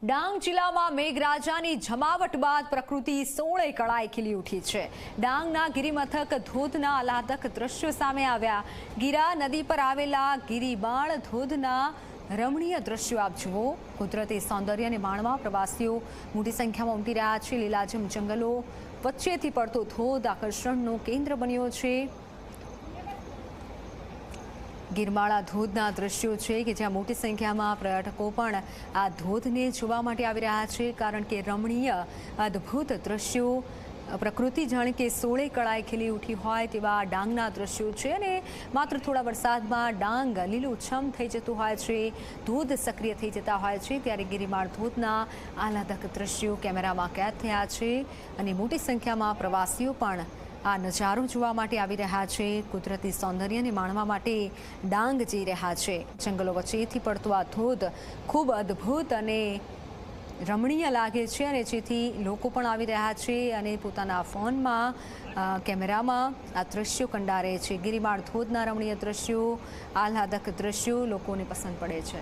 ડાંગ જિલ્લામાં મેઘરાજાની જમાવટ બાદ પ્રકૃતિ સોળે કળાએ ખીલી ઉઠી છે। ડાંગના ગિરિમથક ધોધના આહલાદક દ્રશ્યો સામે આવ્યા। ગીરા નદી પર આવેલા ગિરિબાળ ધોધના રમણીય દ્રશ્યો આપ જુઓ। કુદરતી સૌંદર્યને માણવા પ્રવાસીઓ મોટી સંખ્યામાં ઉમટી રહ્યા છે। લીલાછમ જંગલો વચ્ચેથી પડતો ધોધ આકર્ષણનું કેન્દ્ર બન્યો છે। ગિરમાળા ધોધના દ્રશ્યો છે કે જ્યાં મોટી સંખ્યામાં પર્યટકો પણ આ ધોધને જોવા માટે આવી રહ્યા છે, કારણ કે રમણીય અદ્ભુત દ્રશ્યો, પ્રકૃતિ જાણે કે સોળે કળાએ ખીલી ઉઠી હોય તેવા ડાંગના દ્રશ્યો છે। અને માત્ર થોડા વરસાદમાં ડાંગ લીલુંછમ થઈ જતું હોય છે, ધોધ સક્રિય થઈ જતા હોય છે, ત્યારે ગિરિમાળ ધોધના આહલાદક દ્રશ્યો કેમેરામાં કેદ થયા છે અને મોટી સંખ્યામાં પ્રવાસીઓ પણ આ નજારો જોવા માટે આવી રહ્યા છે। કુદરતી સૌંદર્યને માણવા માટે ડાંગ જઈ રહ્યા છે। જંગલો વચ્ચેથી પડતો આ ધોધ ખૂબ અદ્ભુત અને રમણીય લાગે છે અને જેથી લોકો પણ આવી રહ્યા છે અને પોતાના ફોનમાં કેમેરામાં આ દ્રશ્યો કંડારે છે। ગિરિમાળ ધોધના રમણીય દ્રશ્યો, આહલાદક દ્રશ્યો લોકોને પસંદ પડે છે।